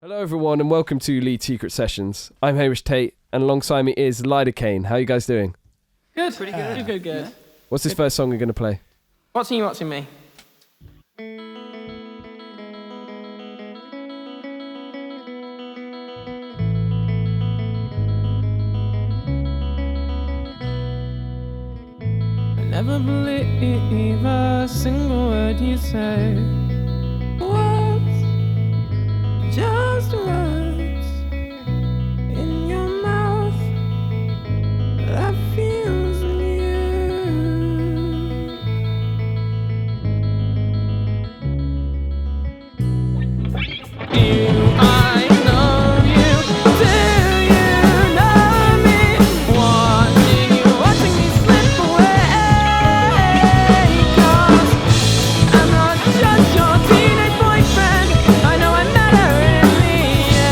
Hello everyone and welcome to Leeds Secret Sessions. I'm Hamish Tate and alongside me is Lidocaine. How are you guys doing? Good. Pretty good. Good. Yeah. What's this first song we're going to play? Watching you, watching me. I never believe a single word you say. Words, just words in your mouth that feels new. Do I know you? Do you know me? Watching me slip away. 'Cause I'm not just your teenage boyfriend. I know I matter in the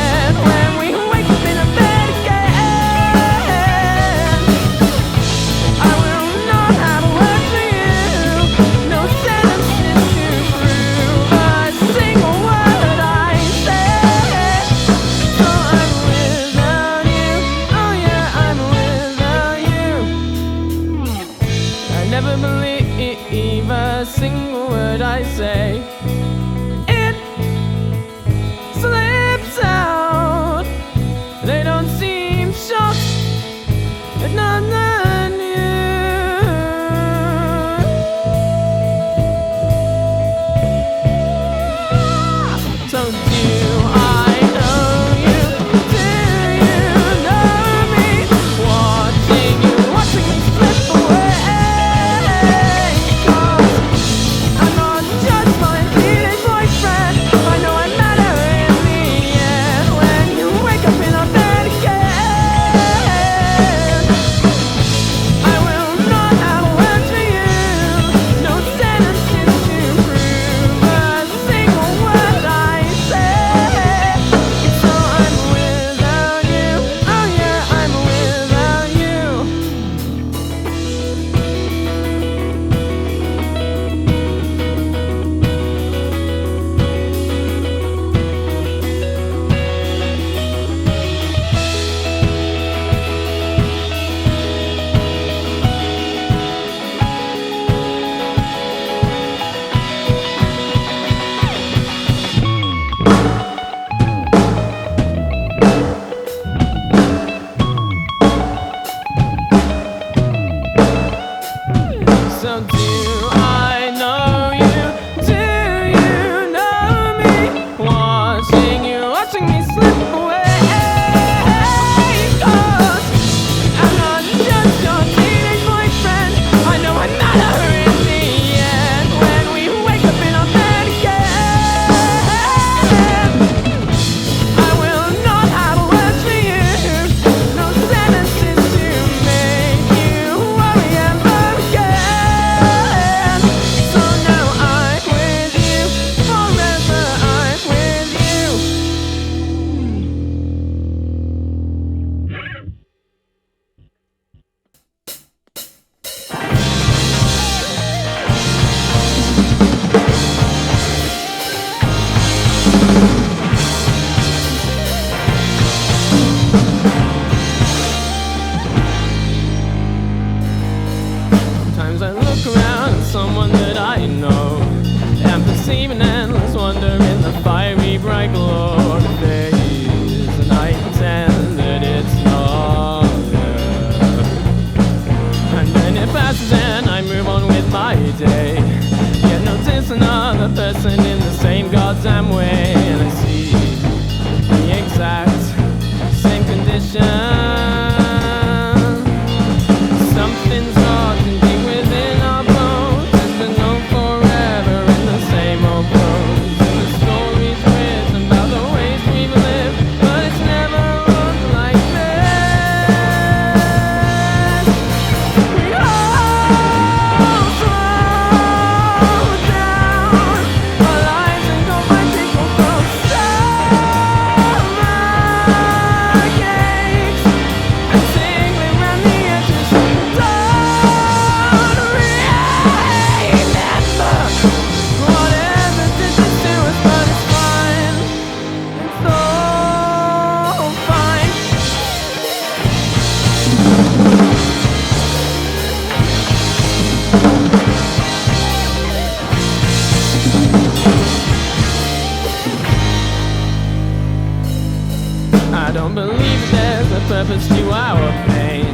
don't believe that there's a purpose to our pain,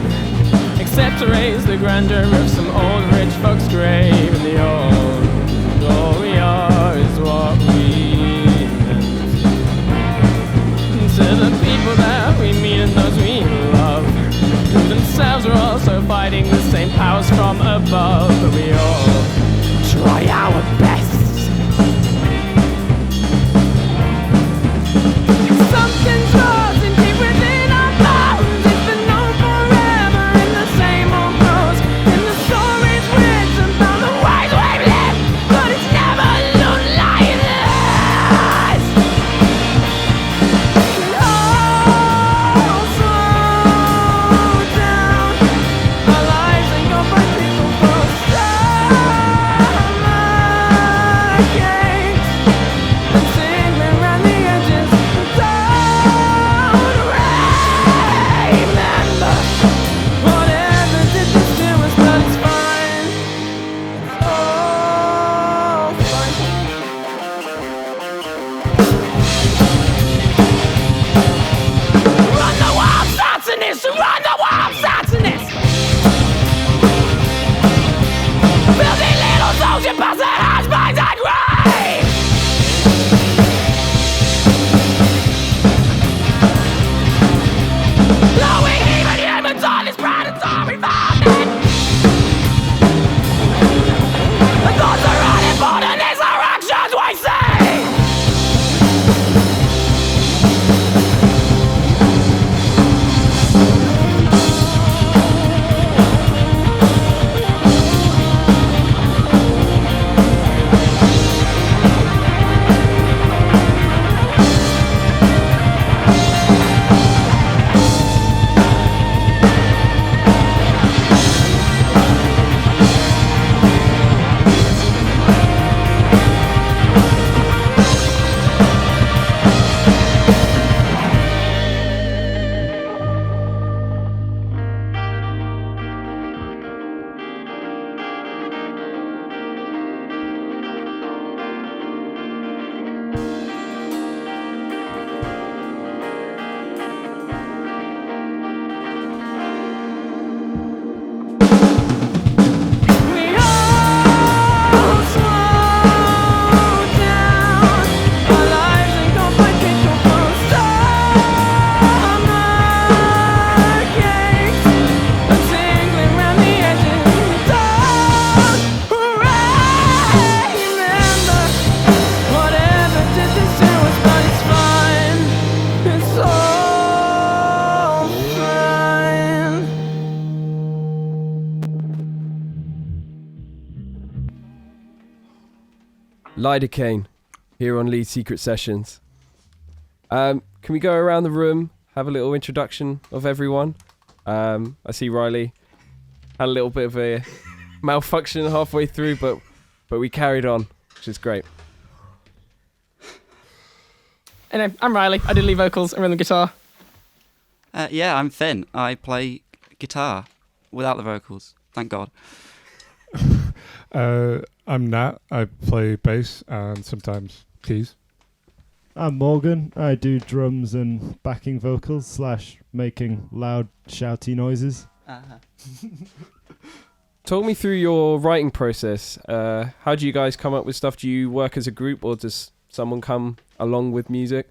except to raise the grandeur of some old rich folk's grave. And the old, all we are is what we meant. To the people that we meet and those we love, who themselves are also fighting the same powers from above. But we all try our best. Something draws and deep within our bones. It's been known forever in the same old prose, in the stories written about the ways we've lived, but it's never looked like this. Oh, slow down. Our lives ain't gone by people for summer games and singing around the edges. Don't remember whatever did this to us, but it's fine. It's all fine. Run the wild Saturnists! Run the wild Saturnists! Filthy little sociopaths that has minds and grave! Blowing even humans on this predatory vomit! The thoughts are unimportant, these are actions we see! We all slow down. Our lives ain't gone by people for summer games and tingling round the edges. Don't remember whatever did this to us, but it's fine. It's all fine. Lidocaine, here on Leeds Secret Sessions. Can we go around the room, have a little introduction of everyone? I see Riley had a little bit of a malfunction halfway through, but we carried on, which is great. Anyway, I'm Riley. I do lead vocals and rhythm guitar. Yeah, I'm Finn. I play guitar without the vocals. Thank God. I'm Nat. I play bass and sometimes keys. I'm Morgan. I do drums and backing vocals / making loud, shouty noises. Talk me through your writing process. How do you guys come up with stuff? Do you work as a group, or does someone come along with music?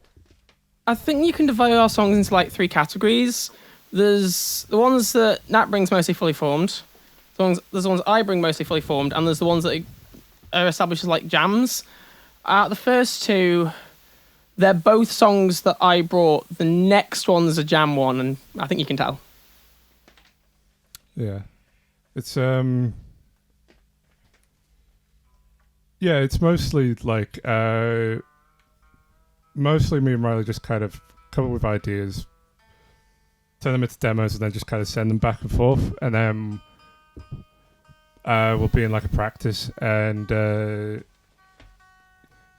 I think you can divide our songs into like 3 categories. There's the ones that Nat brings mostly fully formed. There's the ones I bring mostly fully formed, and there's the ones that are established as like jams. The first 2, they're both songs that I brought. The next one's a jam one, and I think you can tell. Yeah. It's it's mostly like mostly me and Riley just kind of come up with ideas, turn them into demos, and then just kind of send them back and forth, and then we'll be in like a practice, and it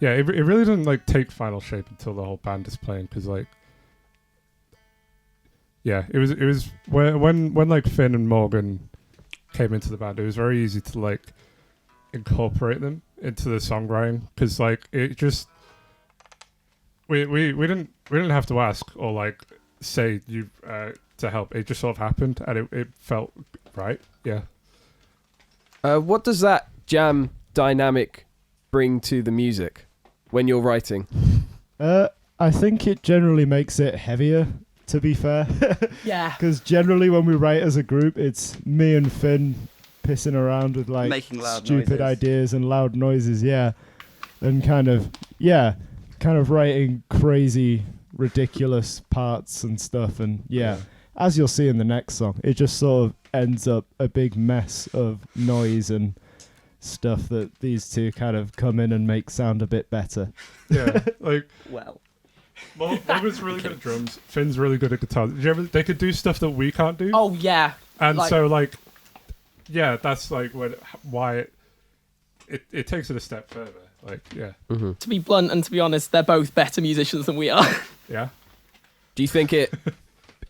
really doesn't like take final shape until the whole band is playing, because like it was when like Finn and Morgan came into the band, it was very easy to like incorporate them into the songwriting, because like it just we didn't have to ask or like say you to help. It just sort of happened, and it felt right. Yeah. What does that jam dynamic bring to the music when you're writing? I think it generally makes it heavier, to be fair. Yeah. Because generally when we write as a group, it's me and Finn pissing around with like Making loud stupid noises. ideas and loud noises, yeah. And kind of writing crazy, ridiculous parts and stuff. And as you'll see in the next song, it just sort of ends up a big mess of noise and stuff that these two kind of come in and make sound a bit better. Yeah. Like, Well, Morgan's really good at drums. Finn's really good at guitar. They could do stuff that we can't do. Oh yeah. And like- so that's like why it takes it a step further. Like, yeah. Mm-hmm. To be blunt and to be honest, they're both better musicians than we are. Yeah. Do you think it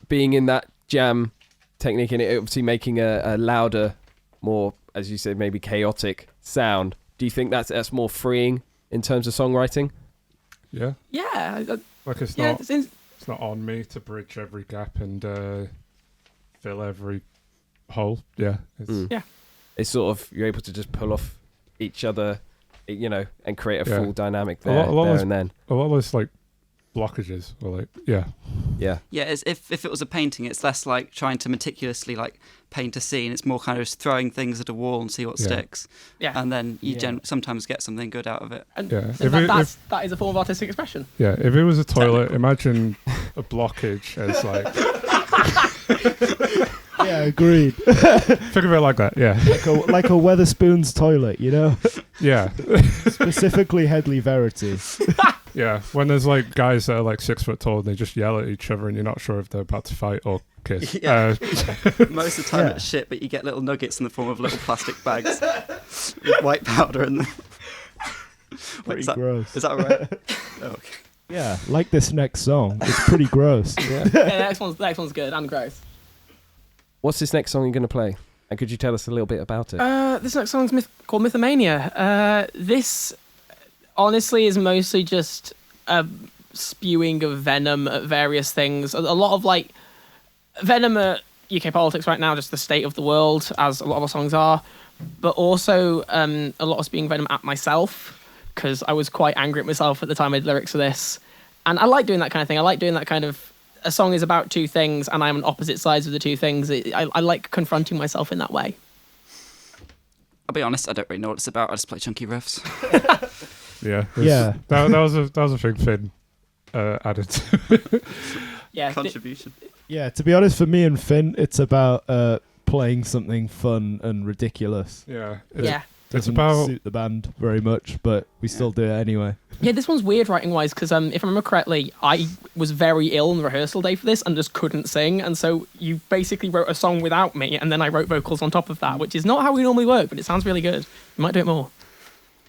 being in that jam technique and it obviously making a louder, more, as you said, maybe chaotic sound, do you think that's more freeing in terms of songwriting? Yeah. Yeah. Like it's Yeah. not it's not on me to bridge every gap and fill every hole. Yeah. It's, It's sort of, you're able to just pull off each other, you know, and create a Yeah. full dynamic A lot- there, a lot there of- and then. a lot of those like blockages or like Yeah. yeah. It's, if it was a painting, it's less like trying to meticulously like paint a scene. It's more kind of just throwing things at a wall and see what Yeah. sticks. Yeah. And then you Yeah. sometimes get something good out of it. And Yeah. and If that is a form of artistic expression. yeah, if it was a toilet, imagine a blockage as like Yeah, agreed. think of it like that. Yeah. like a Weatherspoon's toilet, you know? Yeah. Specifically Headley Verity. Yeah. When there's like guys that are like 6 foot tall and they just yell at each other and you're not sure if they're about to fight or kiss. Yeah. Most of the time Yeah. it's shit, but you get little nuggets in the form of little plastic bags with white powder in them. Wait, Pretty is that gross. all right? Oh, okay. Yeah, like this next song. It's pretty gross. Yeah. Yeah, the next one's good and gross. What's this next song you're going to play? And could you tell us a little bit about it? This next song's called Mythomania. This honestly is mostly just a spewing of venom at various things. A lot of like venom at UK politics right now, just the state of the world, as a lot of our songs are. But also a lot of spewing venom at myself, because I was quite angry at myself at the time I did lyrics for this. And I like doing that kind of thing. I like doing that kind of... A song is about two things, and I'm on opposite sides of the two things. I like confronting myself in that way. I'll be honest, I don't really know what it's about. I just play chunky riffs. Yeah. Yeah. That was a thing Finn added to. Yeah, Contribution. Yeah, to be honest, for me and Finn, it's about playing something fun and ridiculous. Yeah. yeah. It's Doesn't about suit the band very much, but we still do it anyway. Yeah, this one's weird writing-wise, because if I remember correctly, I was very ill on the rehearsal day for this and just couldn't sing, and so you basically wrote a song without me, and then I wrote vocals on top of that, which is not how we normally work, but it sounds really good. We might do it more.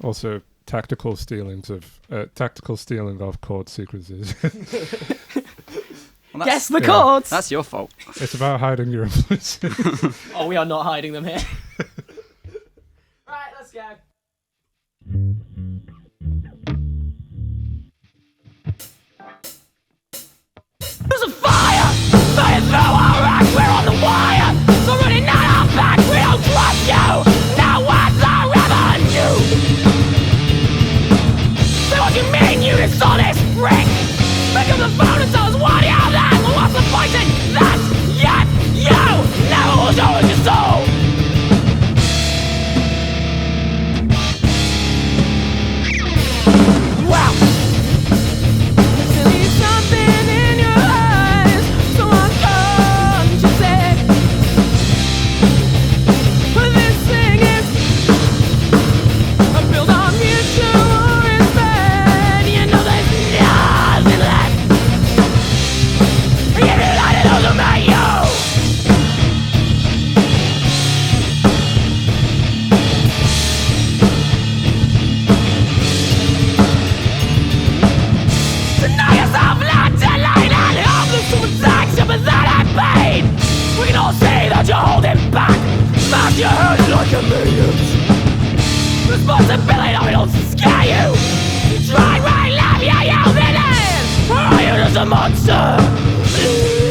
also tactical stealing of chord sequences. Well, Guess the yeah. chords! That's your fault. It's about hiding your influence. Oh, we are not hiding them here. Right, let's go. There's a fire! Burning through our rack, we're on the wire! So running on our back, we don't trust you! Now what's our revenue? Say what you mean, you dishonest prick! Pick up the phone and tell us what you're there! Well, what's the point in that? Yet you never will show us your soul! Well, there's something in your eyes, so I'm come to say, but this thing is built on mutual respect. You know there's nothing left. You do not know about you. Deny yourself not to lie and helpless to attack sympathetic pain. We can all see that you're holding back. Smash your head like a million. Responsibility don't scare you. You try right, love, you're yelling in. Or are you just a monster?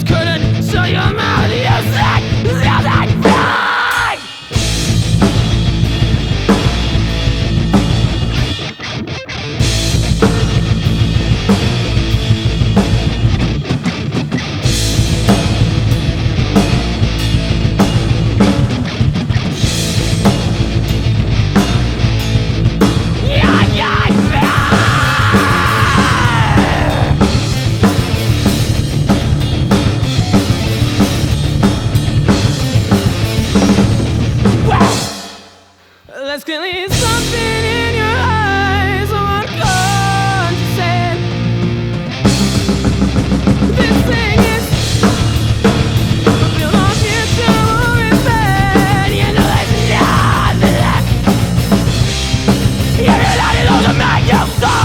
couldn't shut your mouth. You said something wrong. There's clearly something in your eyes. I want to say this thing is belongs here to his bed. You know there's nothing left. You're not able to make you so.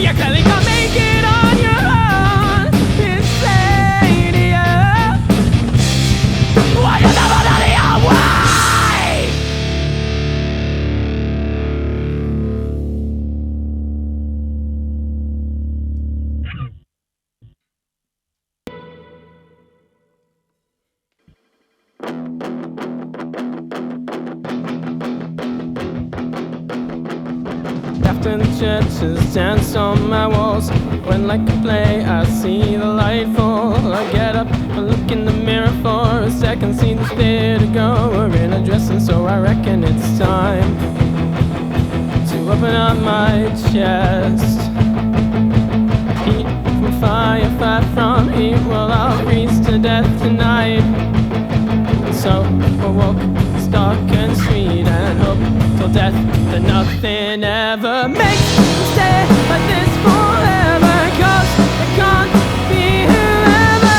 You clearly can't make it on your own. Insane, yeah. Why you never out of your way? After the churches dance on my walls, when like a play I see the light fall. I get up and look in the mirror for a second, see the theater goer in a dress, and so I reckon it's time to open up my chest. Heat from fire, fat from heat, well I'll freeze to death tonight. So I walk, it's dark and sweet, and hope till death that nothing ever makes me stay like this forever. 'Cause it can't be whoever.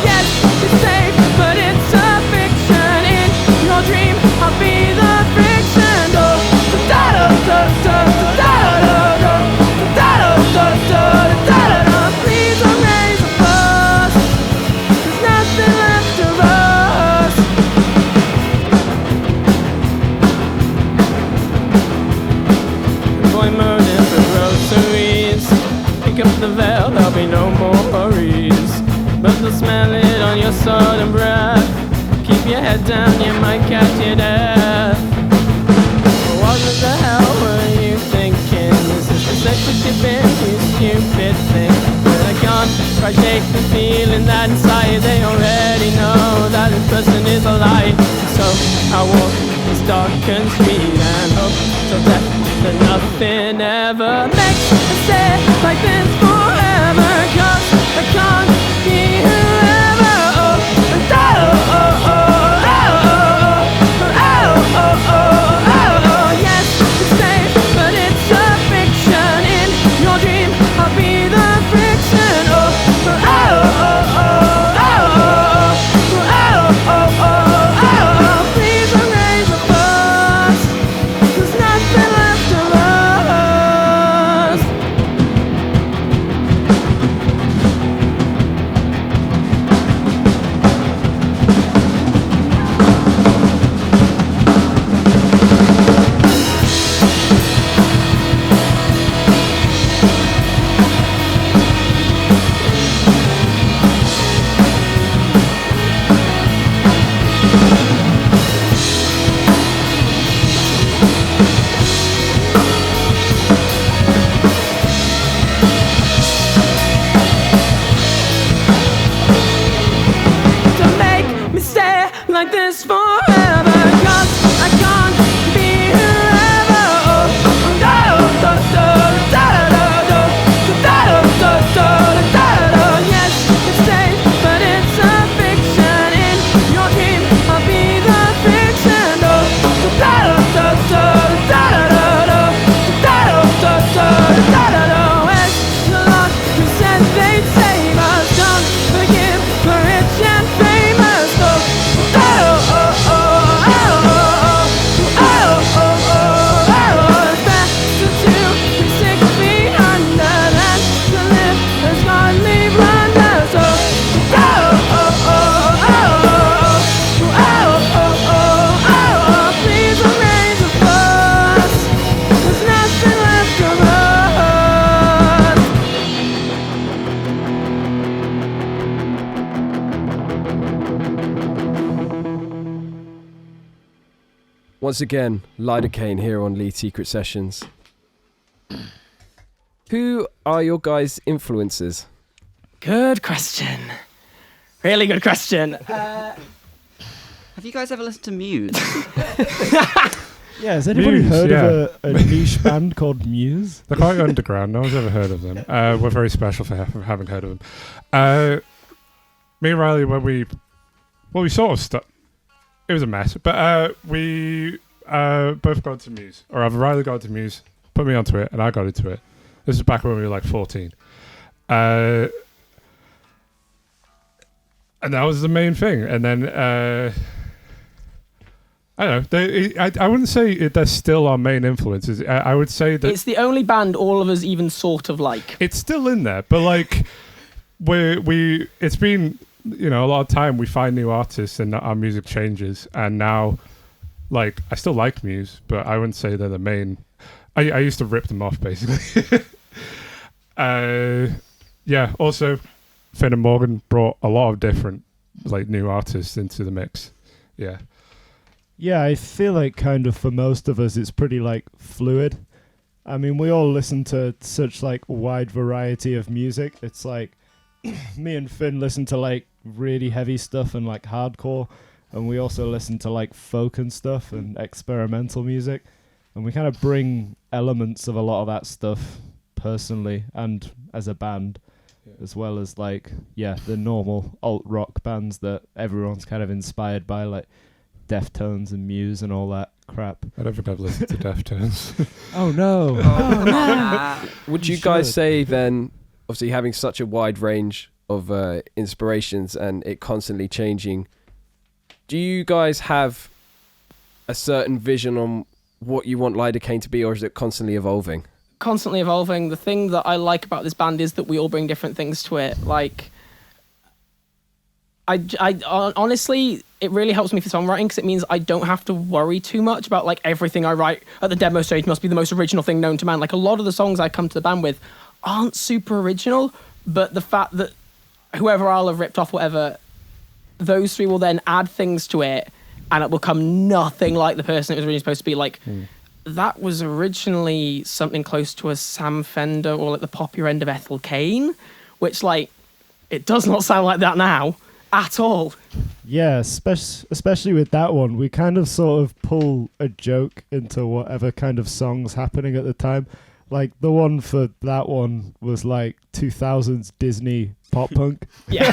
Yes, it's safe, but it's a fiction. In your dream, I'll be the friction. Please don't raise a fuss. There's nothing left of us. Boymoding for groceries. Pick up the veil, there'll be no more worries. But they'll smell it on your sudden breath. Keep your head down, you might catch your death. What the hell were you thinking? This is the censorship in you stupid thing. But I can't quite shake the feeling that inside they already know that this person is a lie. So I walk this dark and street and hope till death that nothing ever makes me stay like this forever. 'Cause I can't be whoever. Yes, it's safe, but it's a fiction. In your dream, I'll be the friction. Please don't raise a fuss. There's nothing left of us. Once again, Lidocaine here on Leeds Secret Sessions. Who are your guys' influences? Good question. Really good question. Have you guys ever listened to Muse? Yeah, has anybody Muse, heard yeah. of a niche band called Muse? They're quite underground. No one's ever heard of them. We're very special for having heard of them. Me and Riley, when we sort of it was a mess, but we both got into Muse, or rather Riley got into Muse, put me onto it, and I got into it. This is back when we were like 14. And that was the main thing. And then, I don't know, I wouldn't say they're still our main influences. I would say that It's the only band all of us even sort of like. it's still in there, but like, it's been, a lot of time we find new artists and our music changes. And now, like, I still like Muse, but I wouldn't say they're the main. I used to rip them off, basically. Yeah, also, Finn and Morgan brought a lot of different, like, new artists into the mix. Yeah. Yeah, I feel like kind of for most of us it's pretty like fluid. I mean, we all listen to such like wide variety of music. It's like me and Finn listen to like really heavy stuff and like hardcore, and we also listen to like folk and stuff and experimental music, and we kind of bring elements of a lot of that stuff personally and as a band, as well as like the normal alt rock bands that everyone's kind of inspired by, like Deftones and Muse and all that crap. I don't think I've listened to Deftones. Oh no. Would you guys say then, obviously having such a wide range of inspirations and it constantly changing, do you guys have a certain vision on what you want Lidocaine to be, or is it constantly evolving? Constantly evolving. The thing that I like about this band is that we all bring different things to it. Like, I honestly, it really helps me for songwriting because it means I don't have to worry too much about like everything I write at the demo stage must be the most original thing known to man. Like, a lot of the songs I come to the band with aren't super original, but the fact that whoever I'll have ripped off, whatever, those three will then add things to it and it will come nothing like the person it was originally supposed to be. Like, that was originally something close to a Sam Fender or like the poppier end of Ethel Cain, which, like, it does not sound like that now at all. Yeah, especially with that one, we kind of sort of pull a joke into whatever kind of song's happening at the time. Like, the one for that one was like 2000s Disney pop punk. Yeah.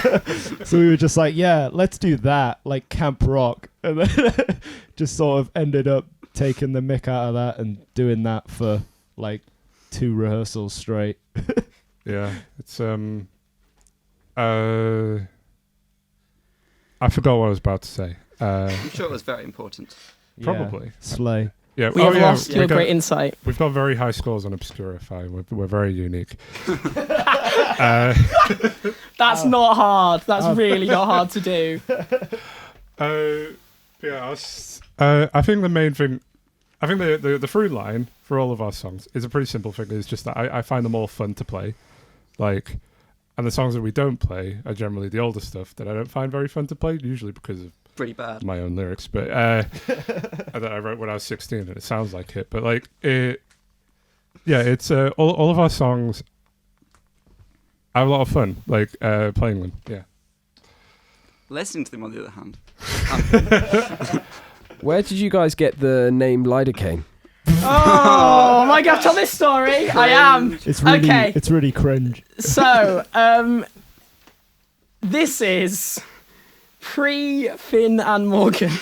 So we were just like, yeah, let's do that, like camp rock. And then just sort of ended up taking the mick out of that and doing that for like 2 rehearsals straight. Yeah, it's I forgot what I was about to say. I'm sure it was very important. Probably. Yeah, slay. Yeah, We have lost your great insight. We've got very high scores on Obscurify. We're very unique. That's not hard. That's really not hard to do. I think the main thing, I think the through line for all of our songs is a pretty simple thing. It's just that I find them all fun to play. Like, and the songs that we don't play are generally the older stuff that I don't find very fun to play, usually because of Pretty bad. my own lyrics, but that I wrote when I was 16 and it sounds like it. But like it's all of our songs. I have a lot of fun like playing them. Yeah. Listening to them, on the other hand. Where did you guys get the name Lidocaine? Oh, am I going to tell this story? I am. It's really, Okay. it's really cringe. So, this is pre-Finn and Morgan.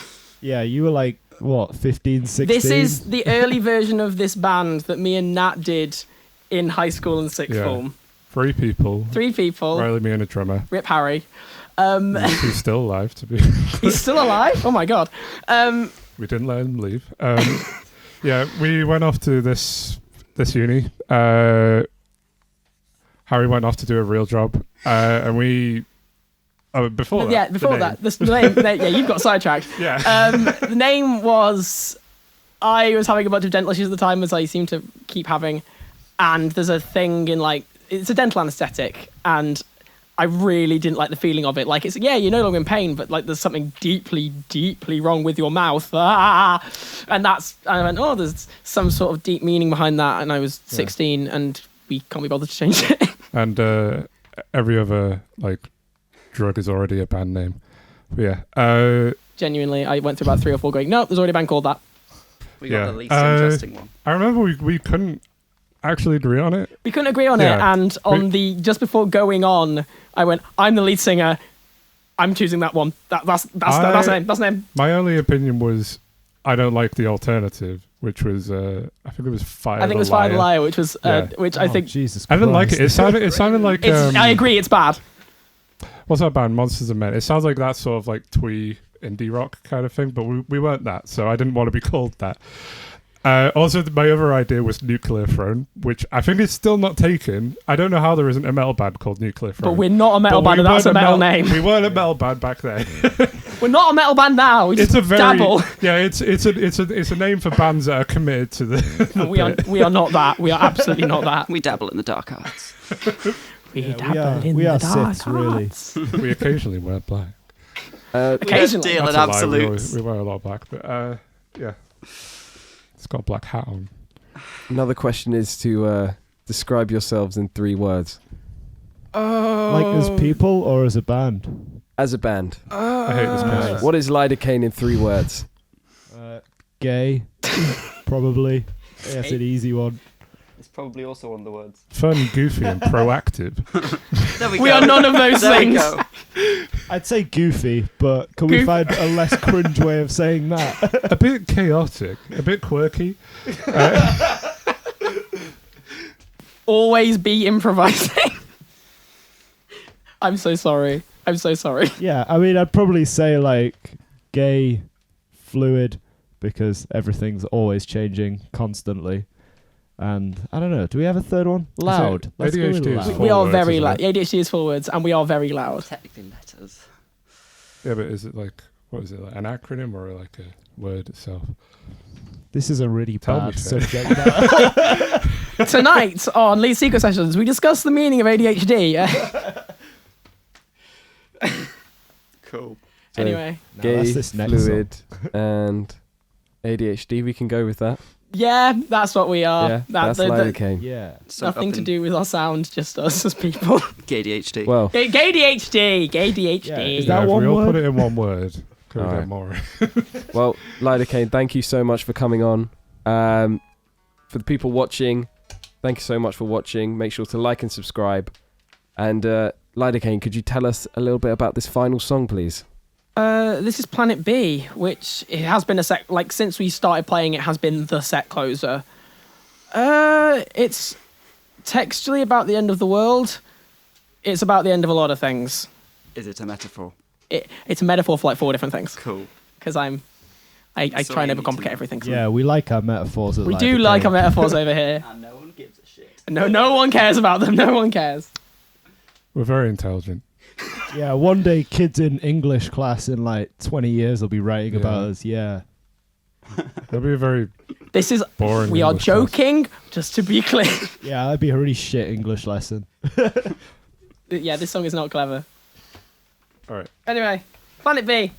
Yeah, you were like, what, 15, 16? This is the early version of this band that me and Nat did in high school and sixth Yeah. form. 3 people. 3 people. Riley, me, and a drummer. Rip Harry. Who's still alive, to be. He's still alive? Oh my god. We didn't let him leave. Yeah, we went off to this uni. Harry went off to do a real job, and we. Oh, before that. Yeah, before that. The name, yeah, you've got sidetracked. Yeah. The name was. I was having a bunch of dental issues at the time, as I seem to keep having, and there's a thing in like it's a dental anaesthetic, and I really didn't like the feeling of it. Like, it's, yeah, you're no longer in pain, but like there's something deeply, deeply wrong with your mouth. Ah! And I went, oh, there's some sort of deep meaning behind that. And I was 16 and we can't be bothered to change it. And every other like drug is already a band name. But yeah. Genuinely, I went through about 3 or 4 going, no, there's already a band called that. We got the least interesting one. I remember we couldn't actually agree on it. We couldn't agree on it, and just before going on, I went, I'm the lead singer. I'm choosing that one. That's the name. That's the name. My only opinion was I don't like the alternative, which was I think it was Fire. I think it was Fire the Liar, which was which I think Jesus I didn't like Christ. it. It sounded like I agree, it's bad. what's that band? Monsters and Men. It sounds like that sort of like twee indie rock kind of thing, but we weren't that, so I didn't want to be called that. Also, my other idea was Nuclear Throne, which I think is still not taken. I don't know how there isn't a metal band called Nuclear Throne. But we're not a metal band, and that's a metal name. We weren't a metal band back then. We're not a metal band now. We just dabble. Yeah, it's a name for bands that are committed to the. We are not that. We are absolutely not that. We dabble in the dark arts. We are Siths, dark really. arts. We occasionally wear black. Occasionally. Deal in That's a lie. absolutes. We wear a lot of black, but yeah. It's got a black hat on. Another question is to describe yourselves in 3 words. Like as people or as a band? As a band. I hate this question. What is Lidocaine in 3 words? Gay, probably. That's an easy one. It's probably also one of the words. Fun, goofy, and proactive. There we We go. are none of those There we things. go. I'd say goofy, but can we find a less cringe way of saying that? A bit chaotic, a bit quirky. Always be improvising. I'm so sorry. Yeah, I mean, I'd probably say like gay, fluid, because everything's always changing constantly. And I don't know, do we have a third one? Loud. Let's go with ADHD is loud. full. We are words, very isn't loud. it? ADHD is 4 words, and we are very loud. Technically letters. Yeah, but is it like, what is it, like an acronym or like a word itself? This is a really Tell me, bad Faye. subject matter. Tonight on Leeds Secret Sessions, we discuss the meaning of ADHD. Cool. So, Anyway. No, gay, that's this next fluid, and ADHD. We can go with that. Yeah, that's what we are. Yeah, that's Lidocaine. Yeah. So Nothing up to in do with our sound, just us as people. ADHD. Well, Gay ADHD. Gay ADHD. Yeah, is Yeah, that if one we all word? put it in one word, could we Alright. get more? well, Lidocaine, thank you so much for coming on. For the people watching, thank you so much for watching. Make sure to like and subscribe. And Lidocaine, could you tell us a little bit about this final song, please? This is Planet B, which it has been a set, like since we started playing, it has been the set closer. It's textually about the end of the world. It's about the end of a lot of things. Is it a metaphor? It's a metaphor for like 4 different things. Cool. Because I That's try all and you need overcomplicate to know. everything. Yeah, we like our metaphors. We do like our metaphors over here. And no one gives a shit. No one cares about them. No one cares. We're very intelligent. Yeah, one day kids in English class in like 20 years will be writing Yeah. about us. Yeah. It'll be a very This is. boring. We are English class. joking, just to be clear. Yeah, that'd be a really shit English lesson. Yeah, this song is not clever. All right. Anyway, Planet B.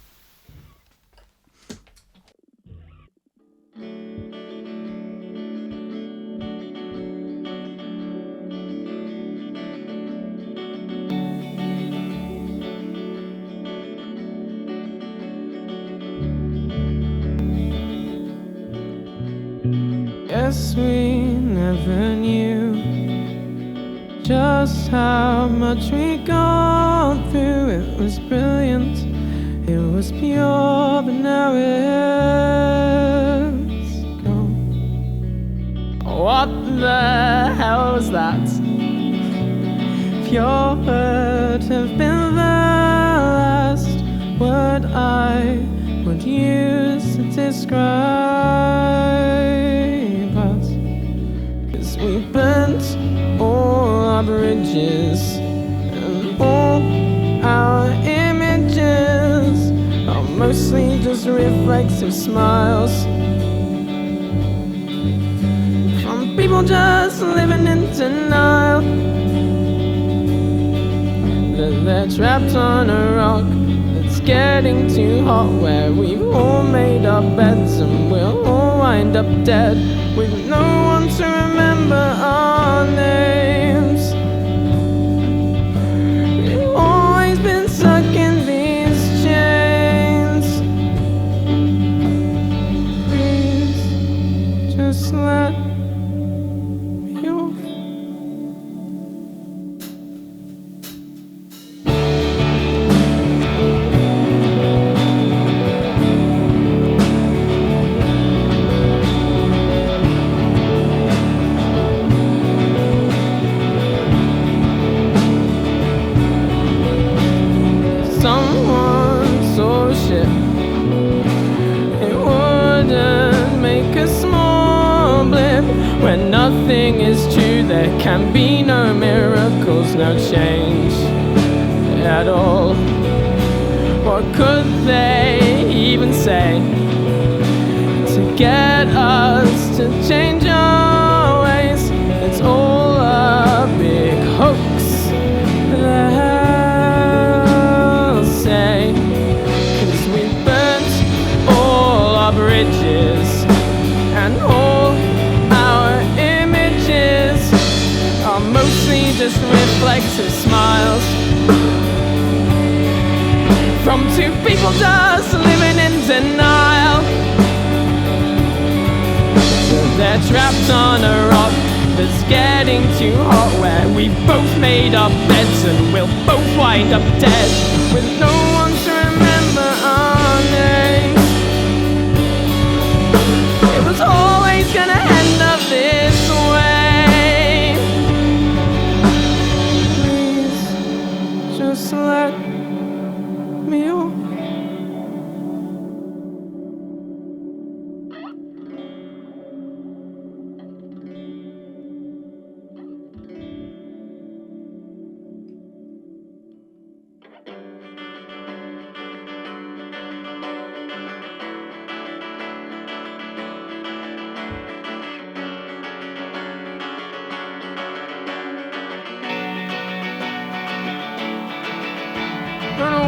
Guess we never knew just how much we'd gone through. It was brilliant, it was pure, but now it's gone. What the hell was that? If your word have been the last word I would use to describe us, 'cause we burnt all our bridges and all our images are mostly just reflexive smiles from people just living in denial. The They're trapped on a rock that's getting too hot, where we've all made our beds and we'll all wind up dead with no one to remember our names. We've always been stuck in these chains. Please, just let me off. Someone saw a ship, it wouldn't make a small blip. When nothing is true, there can be no miracles, no change at all. What could they even say to get us to change our ways? It's all a big hoax, they'll say, 'cause we burnt all our bridges and all our images are mostly just reflective smiles from two people just living in denial. They're trapped on a rock that's getting too hot, where we've both made our beds and we'll both wind up dead with no one to remember our names. It was always gonna end up this way. Please, just let me off.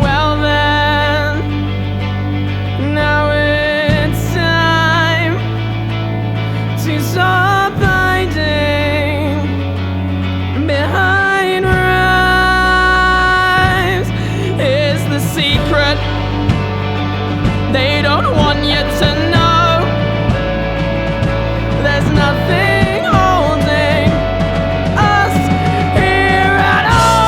Well then, now it's time to stop hiding behind rhymes. It's the secret they don't want you to know. There's nothing holding us here at all.